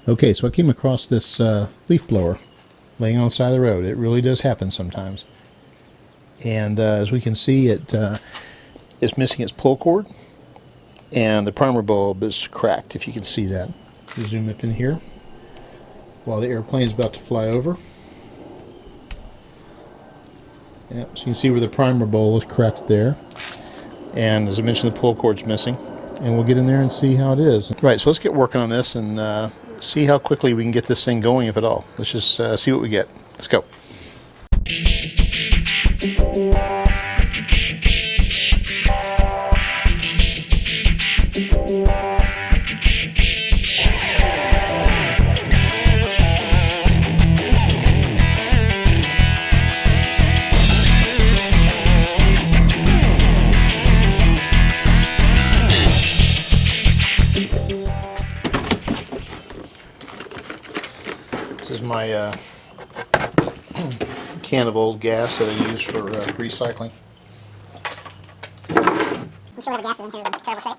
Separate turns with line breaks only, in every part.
Okay, so I came across this leaf blower laying on the side of the road. It really does happen sometimes. And as we can see, it's missing its pull cord, and the primer bulb is cracked, if you can see that. Zoom up in here while the airplane is about to fly over. Yep, so you can see where the primer bulb is cracked there. And as I mentioned, the pull cord's missing. And we'll get in there and see how it is. Right, so let's get working on this and see how quickly we can get this thing going, if at all. Let's just see what we get. Let's go. This is my can of old gas that I use for recycling.
I'm sure whatever gas is in here is in terrible shape.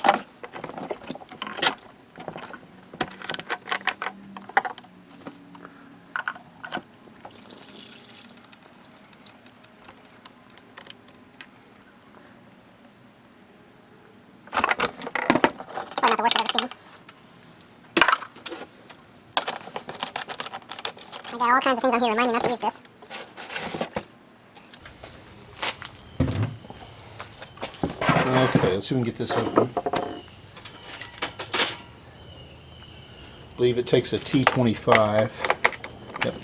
Probably not the worst I've ever seen. I got all kinds of things on here remind me not to use this.
Okay, let's see if we can get this open. I believe it takes a T25. Yep.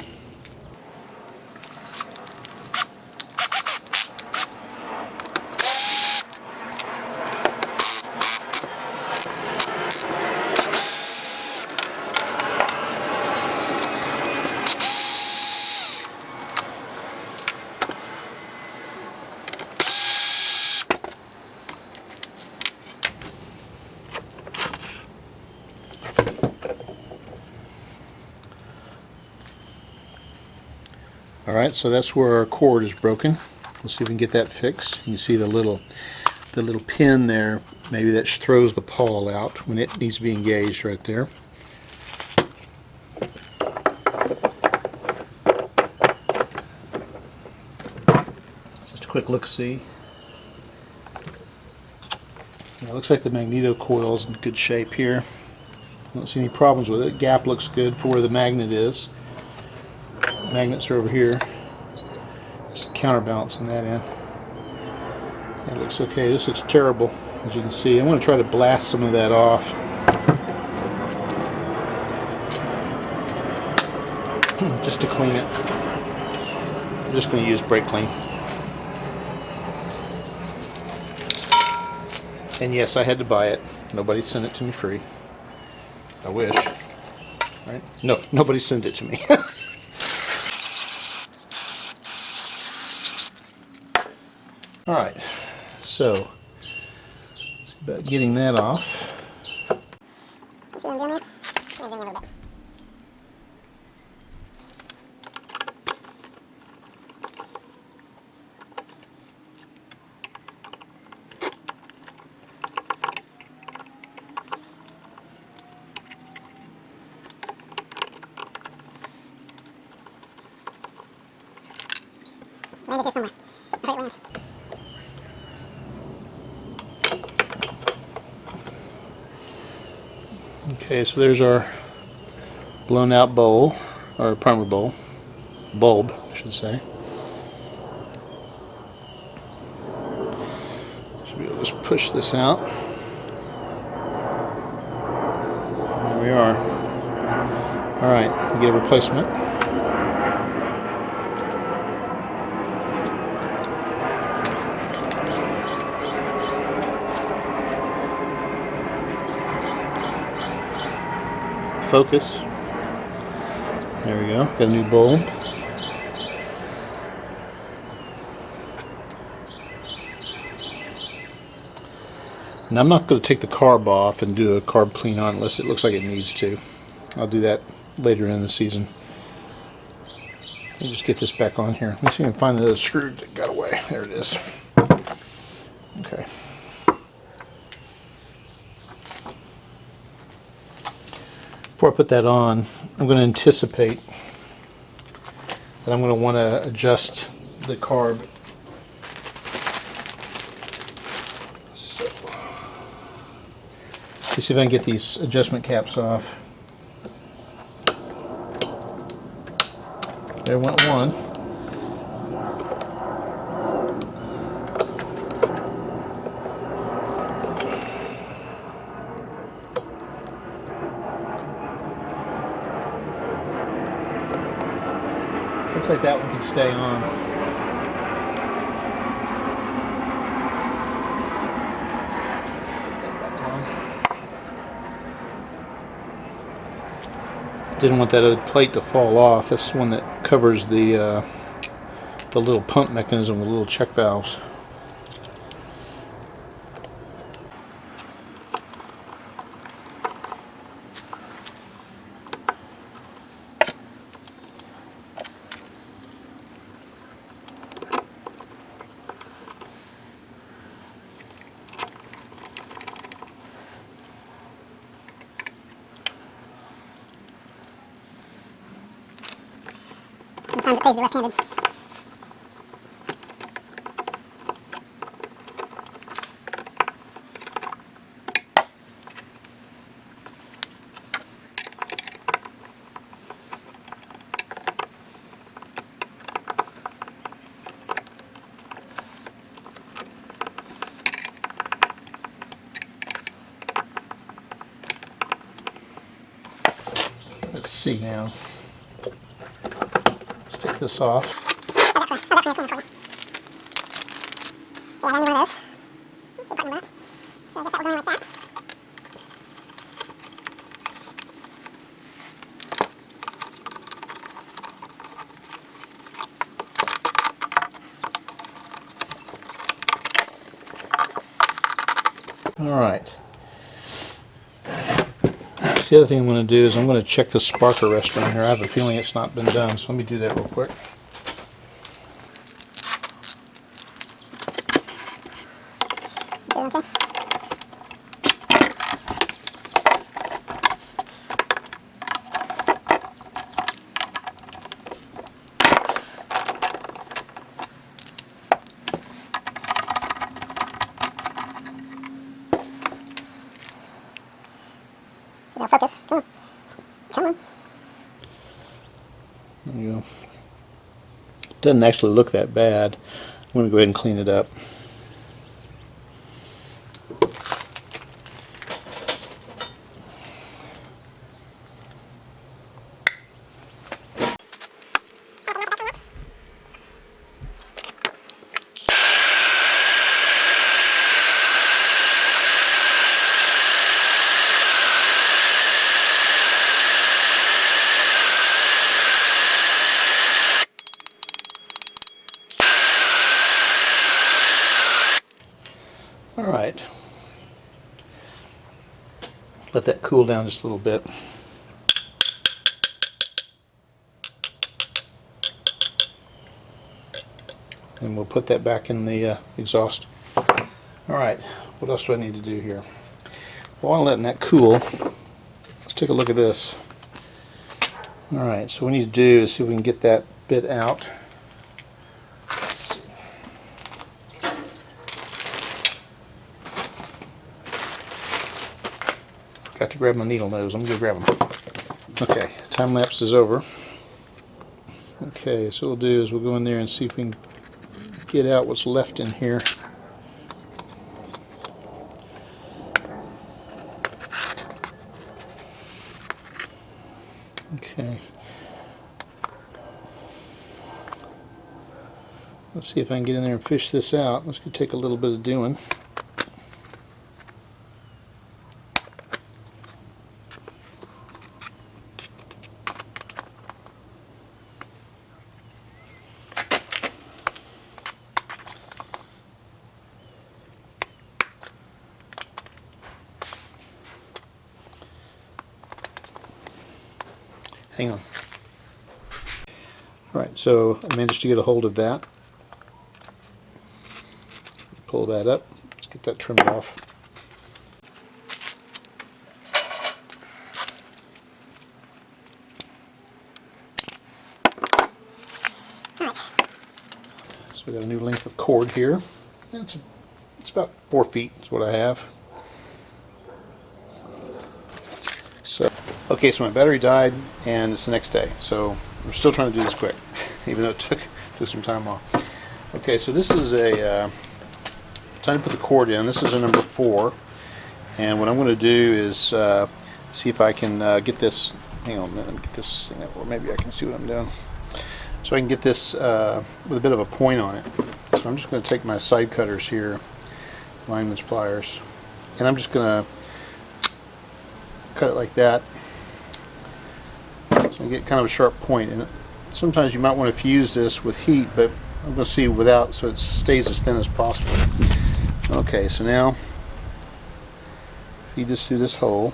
Alright, so that's where our cord is broken. We'll see if we can get that fixed. You can see the little pin there, maybe that throws the pawl out when it needs to be engaged right there. Just a quick look-see. Yeah, it looks like the magneto coil is in good shape here. I don't see any problems with it. Gap looks good for where the magnet is. Magnets are over here. Just counterbalancing that in. That looks okay. This looks terrible, as you can see. I'm going to try to blast some of that off. Just to clean it. I'm just going to use brake clean. And yes, I had to buy it. Nobody sent it to me free. I wish. Right? No, nobody sent it to me. Alright, so it's about getting that off.
See what I'm doing there? Let me zoom in a little bit. Landed here somewhere. Right land.
Okay, so there's our blown out bowl, or primer bulb, I should say. Should be able to just push this out. There we are. Alright, we get a replacement. Focus. There we go. Got a new bulb. Now I'm not going to take the carb off and do a carb clean on unless it looks like it needs to. I'll do that later in the season. Let me just get this back on here. Let me see if I can find the other screw that got away. There it is. Okay. Before I put that on, I'm going to anticipate that I'm going to want to adjust the carb. So, let's see if I can get these adjustment caps off. There went one. Looks like that one can stay on. Put that back on. Didn't want that other plate to fall off. That's the one that covers the little pump mechanism, the little check valves.
Sometimes it pays to be left-handed.
Let's see now. Let's take this off.
How's that for you? Yeah, I need one of those. So I guess that will go in like that.
Alright. The other thing I'm going to do is I'm going to check the spark arrestor in here. I have a feeling it's not been done, so let me do that real quick.
Okay. So now focus. Come on. Come on.
There you go. Doesn't actually look that bad. I'm going to go ahead and clean it up. Alright. Let that cool down just a little bit. And we'll put that back in the exhaust. Alright, what else do I need to do here? While I'm letting that cool, let's take a look at this. Alright, so what we need to do is see if we can get that bit out. Got to grab my needle nose. I'm going to grab them. Okay, time lapse is over. Okay, so what we'll do is we'll go in there and see if we can get out what's left in here. Okay. Let's see if I can get in there and fish this out. This could take a little bit of doing. Hang on. Alright, so I managed to get a hold of that. Pull that up. Let's get that trimmed off. So I got a new length of cord here. It's about 4 feet is what I have. So okay, so my battery died and it's the next day. So we're still trying to do this quick, even though it took some time off. Okay, so this is a time to put the cord in. This is a number 4, and what I'm going to do is see if I can get this. Hang on a minute, get this thing up, or maybe I can see what I'm doing. So I can get this with a bit of a point on it. So I'm just going to take my side cutters here, lineman's pliers, and I'm just going to cut it like that. So I get kind of a sharp point. And sometimes you might want to fuse this with heat, but I'm going to see without, so it stays as thin as possible. Okay, so now feed this through this hole.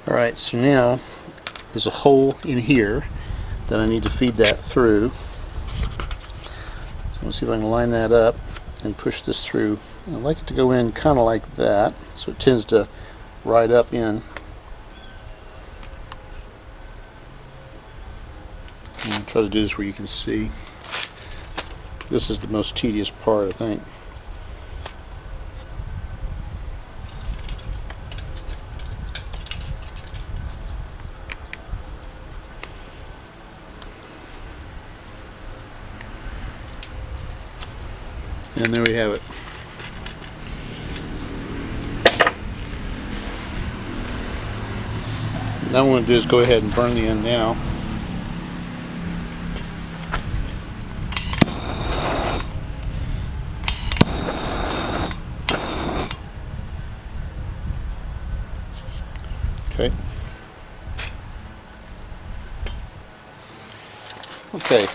Alright, so now there's a hole in here that I need to feed that through. So let's see if I can line that up and push this through. I'd like it to go in kind of like that, so it tends to ride up in. I'll try to do this where you can see. This is the most tedious part, I think. And there we have it. Now what I'm going to do is go ahead and burn the end now. Okay. Okay,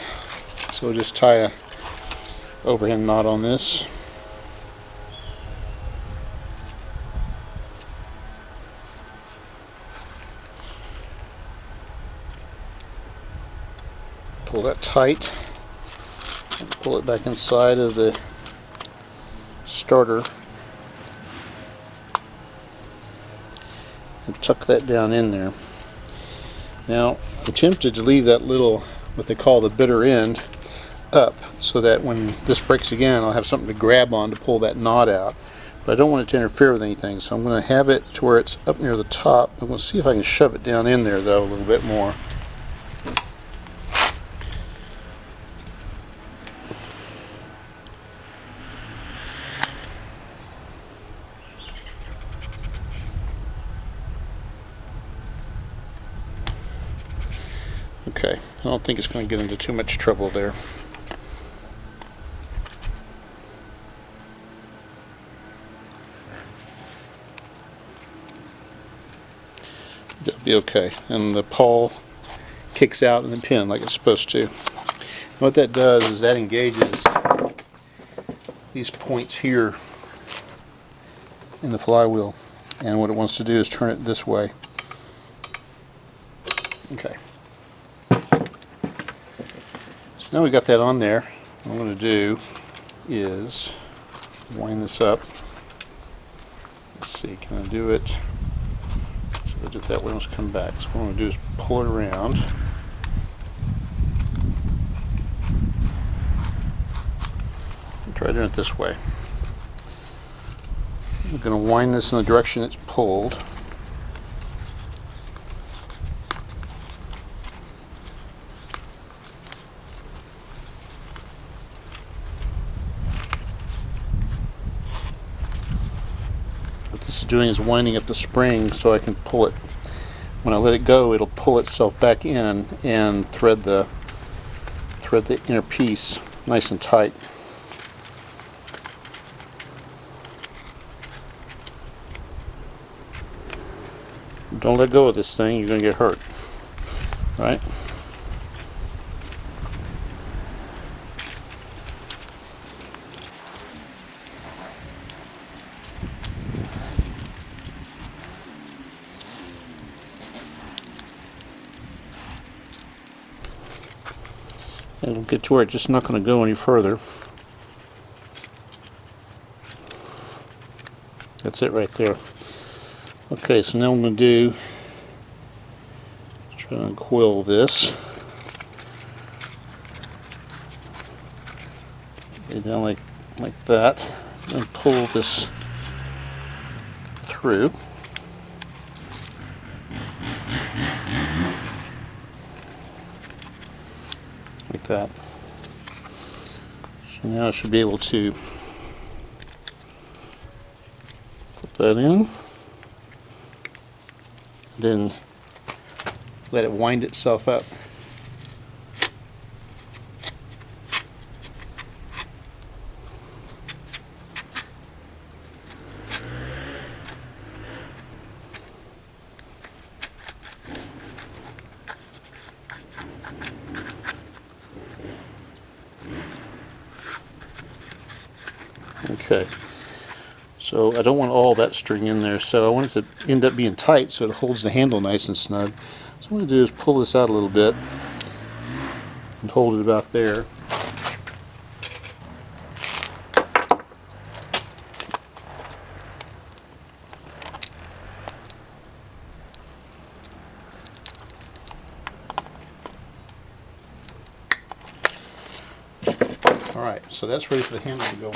so we'll just tie a overhand knot on this. Pull that tight and pull it back inside of the starter and tuck that down in there. Now I'm tempted to leave that little, what they call the bitter end, up so that when this breaks again I'll have something to grab on to pull that knot out, but I don't want it to interfere with anything, so I'm going to have it to where it's up near the top. I'm going to see if I can shove it down in there though a little bit more. Okay, I don't think it's going to get into too much trouble there. That'll be okay. And the pawl kicks out in the pin like it's supposed to. And what that does is that engages these points here in the flywheel. And what it wants to do is turn it this way. Okay. So now we got that on there. What I'm going to do is wind this up. Let's see, can I do it? So I did that way, let's come back. So what I'm going to do is pull it around. And try doing it this way. I'm going to wind this in the direction it's pulled. What this is doing is winding up the spring so I can pull it. When I let it go, it'll pull itself back in and thread the inner piece nice and tight. Don't let go of this thing, you're going to get hurt. Right? It'll get to where it's just not going to go any further. That's it right there. Okay, so now what I'm going to do Try to uncoil this. Lay down like that, and pull this through. Like that. So now I should be able to flip that in, then let it wind itself up. Okay, so I don't want all that string in there, so I want it to end up being tight so it holds the handle nice and snug. So what I'm going to do is pull this out a little bit and hold it about there. Alright, so that's ready for the handle to go on.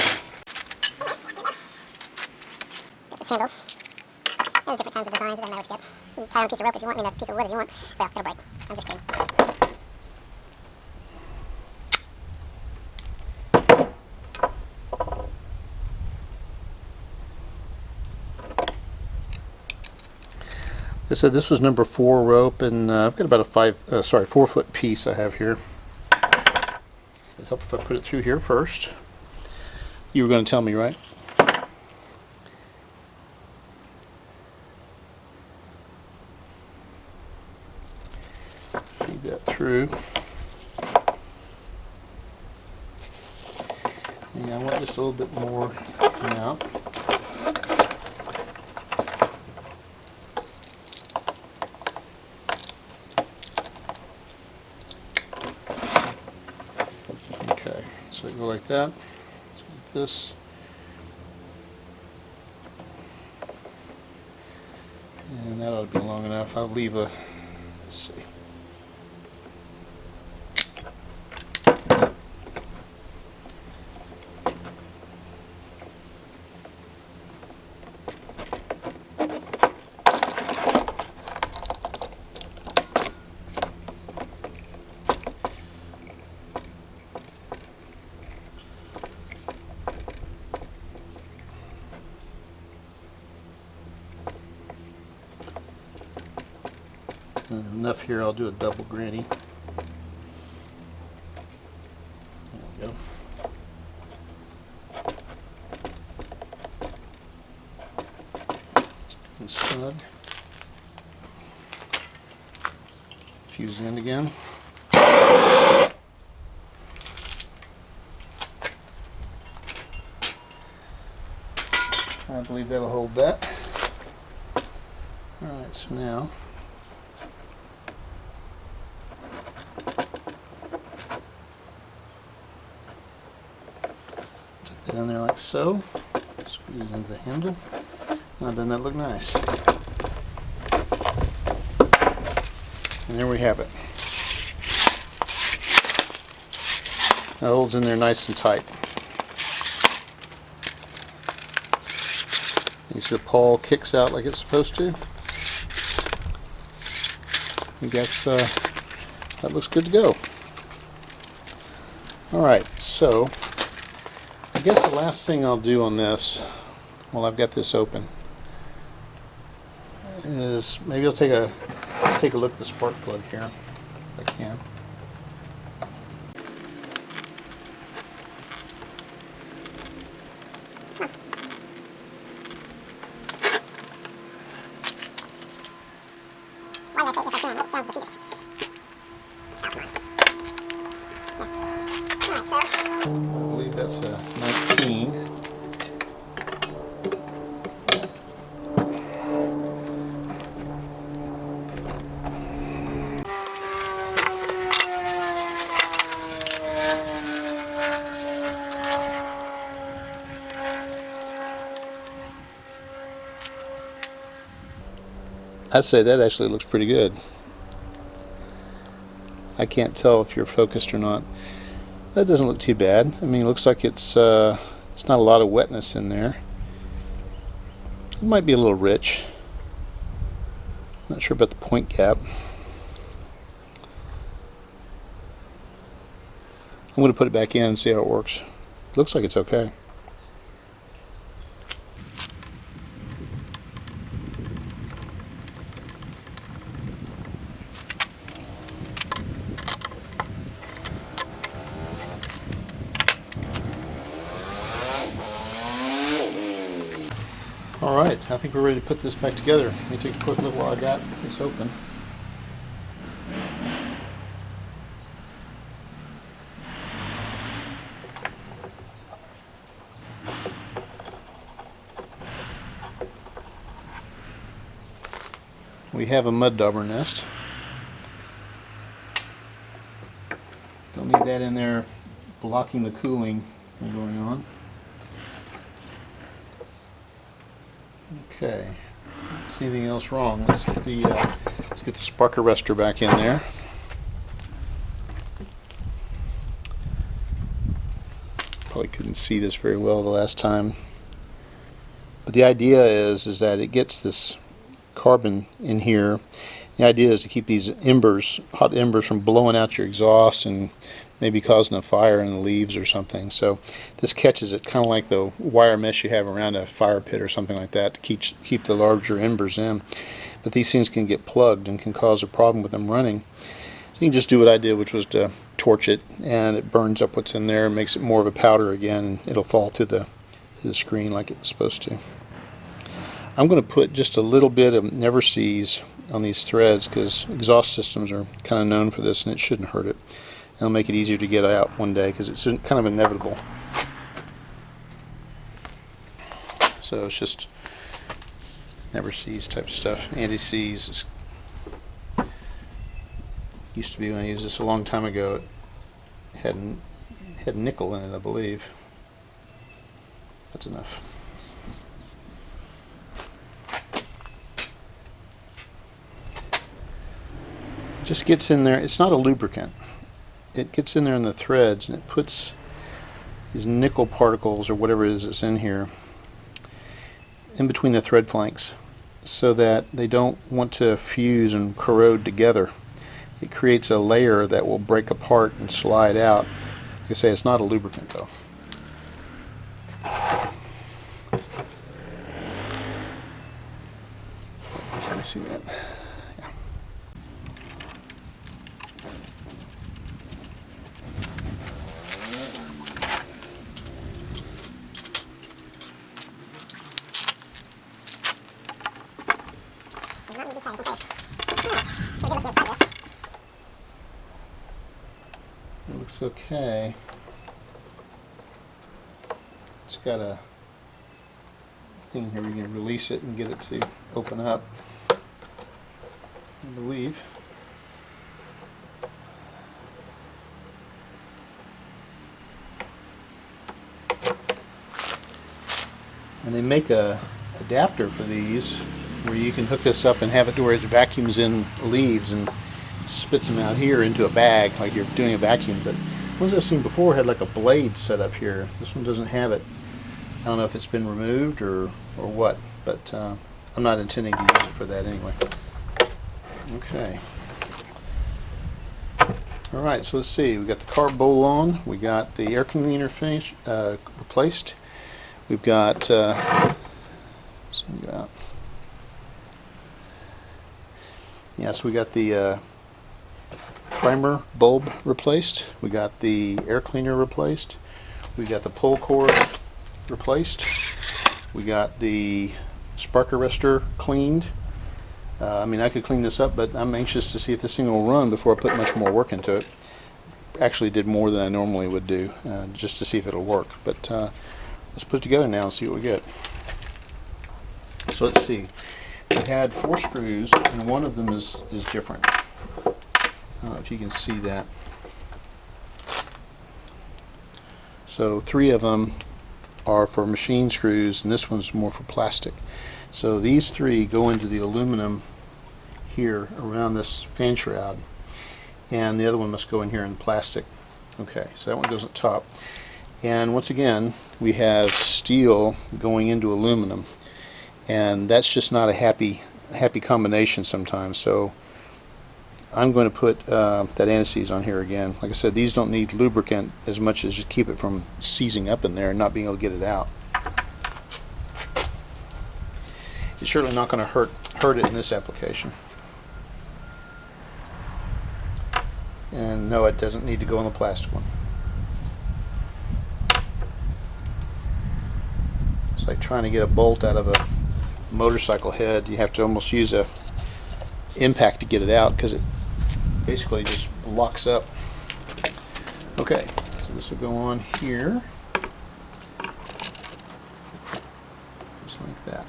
Get this handle. There's different kinds of designs, it doesn't matter what you get. You can tie on a piece of rope if you want, I mean a piece of wood if you want. Well, it'll break. I'm just kidding.
I said this was number 4 rope, and I've got about a 4-foot piece I have here. It'd help if I put it through here first. You were going to tell me, right? Feed that through. And I want just a little bit more coming out. Okay, so go like that. So like this. And that ought to be long enough. I'll leave a, let's see. Enough here, I'll do a double granny. There we go. And snug. Fuse in again. I believe that'll hold that. Alright, so now in there like so, squeeze into the handle. Now doesn't that look nice? And there we have it. That holds in there nice and tight. You see the pawl kicks out like it's supposed to. I think that looks good to go. Alright, so I guess the last thing I'll do on this, while I've got this open, is maybe I'll take a look at the spark plug here, if I can.
Why did I say if I can? That sounds defeatist.
I believe that's a 19. I'd say that actually looks pretty good. I can't tell if you're focused or not. That doesn't look too bad. I mean, it looks like it's not a lot of wetness in there. It might be a little rich. Not sure about the point gap. I'm going to put it back in and see how it works. Looks like it's okay. Alright, I think we're ready to put this back together. Let me take a quick look while I got this open. We have a mud dauber nest. Don't need that in there blocking the cooling from going on. Okay, don't see anything else wrong. Let's get the spark arrestor back in there. Probably couldn't see this very well the last time, but the idea is that it gets this carbon in here. The idea is to keep these embers, hot embers, from blowing out your exhaust and maybe causing a fire in the leaves or something. So this catches it, kind of like the wire mesh you have around a fire pit or something like that, to keep the larger embers in. But these things can get plugged and can cause a problem with them running. So you can just do what I did, which was to torch it, and it burns up what's in there and makes it more of a powder again, and it'll fall to the screen like it's supposed to. I'm going to put just a little bit of Never Seas on these threads because exhaust systems are kind of known for this, and it shouldn't hurt it. It'll make it easier to get out one day because it's kind of inevitable. So it's just Never Seas type stuff. Anti-seize used to be when I used this a long time ago. It had nickel in it, I believe. That's enough. It just gets in there. It's not a lubricant. It gets in there in the threads, and it puts these nickel particles or whatever it is that's in here in between the thread flanks so that they don't want to fuse and corrode together. It creates a layer that will break apart and slide out. Like I say, it's not a lubricant though. Trying to see that. It looks okay. It's got a thing here where you can release it and get it to open up, I believe. And they make a adapter for these where you can hook this up and have it to where it vacuums in leaves and spits them out here into a bag like you're doing a vacuum. But ones I've seen before had like a blade set up here. This one doesn't have it. I don't know if it's been removed or what, but I'm not intending to use it for that anyway. Okay. Alright, so let's see. We got the carb bowl on. We got the air cleaner replaced. We've got we got the primer bulb replaced. We got the air cleaner replaced. We got the pull cord replaced. We got the spark arrestor cleaned. I mean, I could clean this up, but I'm anxious to see if this thing will run before I put much more work into it. Actually did more than I normally would do, just to see if it'll work. But let's put it together now and see what we get. So let's see. We had 4 screws, and one of them is different. I don't know if you can see that. So 3 of them are for machine screws, and this one's more for plastic. So these 3 go into the aluminum here around this fan shroud, and the other one must go in here in plastic. Okay, so that one goes on top. And once again, we have steel going into aluminum, and that's just not a happy combination sometimes. So I'm going to put that anti-seize on here again. Like I said, these don't need lubricant as much as just keep it from seizing up in there and not being able to get it out. It's surely not going to hurt it in this application. And no, it doesn't need to go on the plastic one. It's like trying to get a bolt out of a motorcycle head. You have to almost use a impact to get it out because it basically just locks up. Okay, so this will go on here, just like that.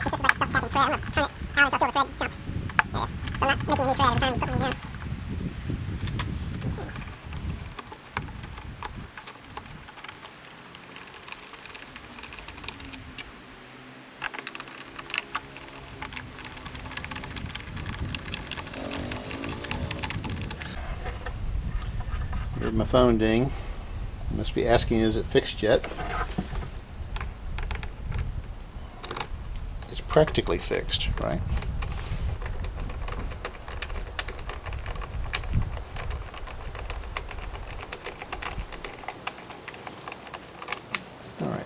Since this is like a self-tapping thread, I'm going to turn it out until I feel the thread jump. There it is. So I'm not making a new thread every time you put these in.
Here's my phone ding. Must be asking, is it fixed yet? It's practically fixed, right? All right.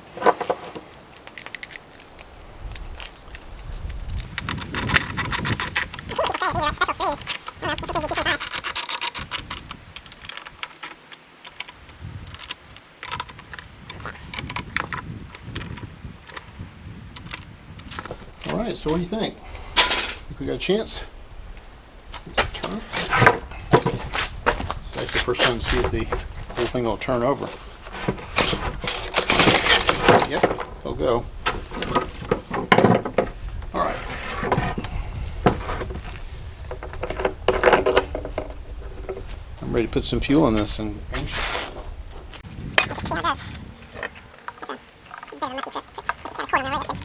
Alright, so what do you think? Think we got a chance? Let's turn. It's actually the first time to see if the whole thing will turn over. Yep, it'll go. Alright. I'm ready to put some fuel in this and anxious.
Let's see how it goes. It's a bit of a messy trick. Just kind of cord on the right edge.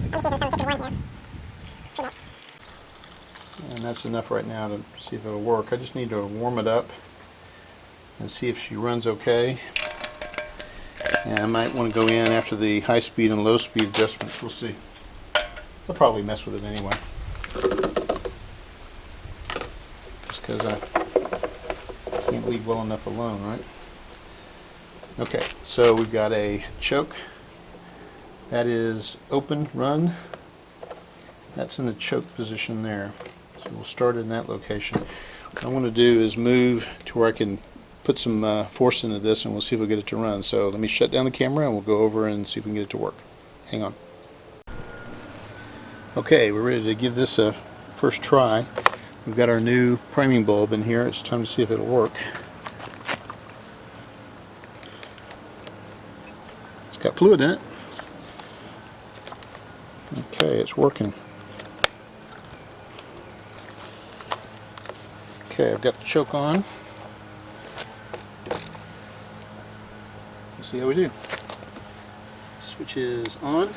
I'm just using 751 here. Pretty nice.
And that's enough right now to see if it'll work. I just need to warm it up and see if she runs okay. And I might want to go in after the high speed and low speed adjustments. We'll see. I'll probably mess with it anyway. Just because I can't leave well enough alone, right? Okay, so we've got a choke. That is open run. That's in the choke position there. So we'll start in that location. What I want to do is move to where I can put some force into this, and we'll see if we'll get it to run. So let me shut down the camera and we'll go over and see if we can get it to work. Hang on. Okay, we're ready to give this a first try. We've got our new priming bulb in here. It's time to see if it'll work. It's got fluid in it. Okay, it's working. Okay, I've got the choke on. Let's see how we do. Switch is on.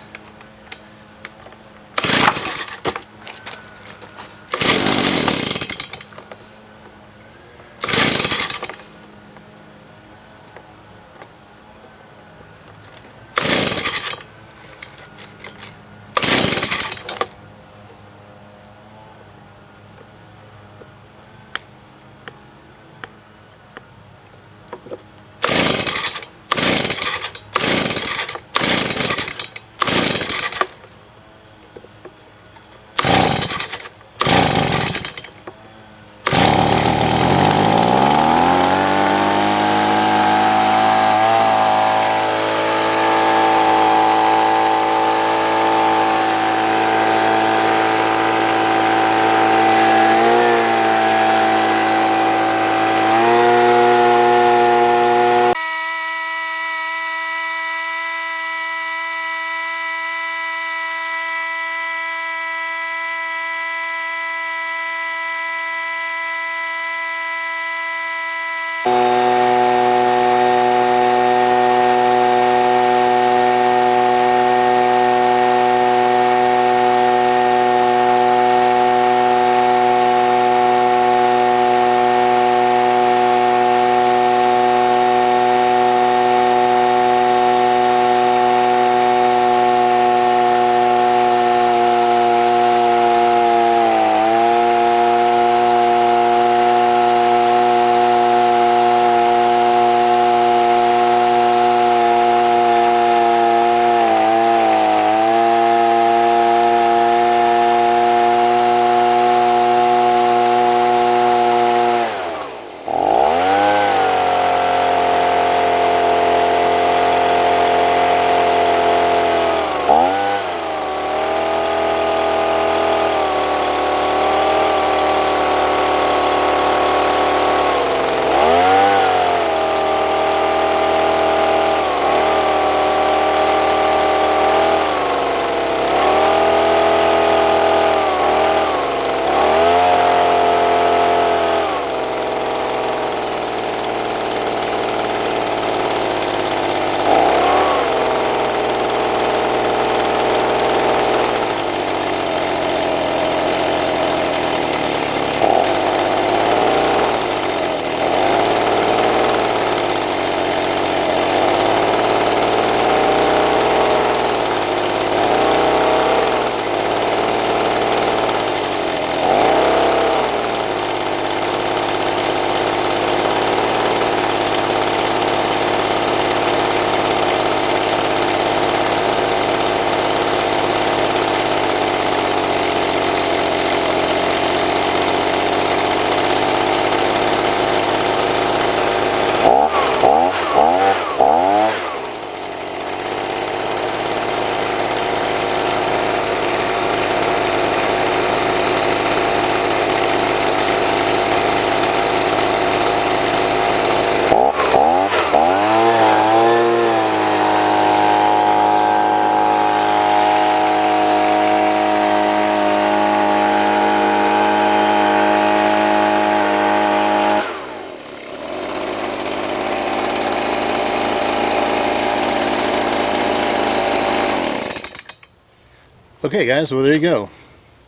Okay guys, well there you go.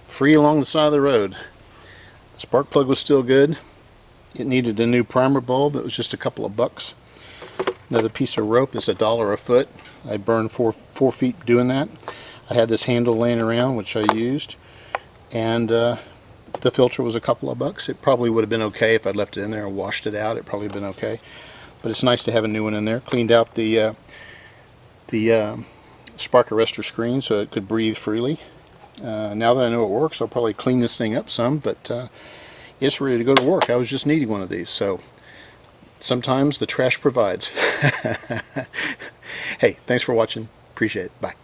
Free along the side of the road. Spark plug was still good. It needed a new primer bulb. It was just a couple of bucks. Another piece of rope that's $1 a foot. I burned 4 feet doing that. I had this handle laying around which I used, and the filter was a couple of bucks. It probably would have been okay if I'd left it in there and washed it out. It probably would have been okay. But it's nice to have a new one in there. Cleaned out the spark arrestor screen so it could breathe freely. Now that I know it works, I'll probably clean this thing up some, but it's ready to go to work. I was just needing one of these, so sometimes the trash provides. Hey, thanks for watching. Appreciate it. Bye.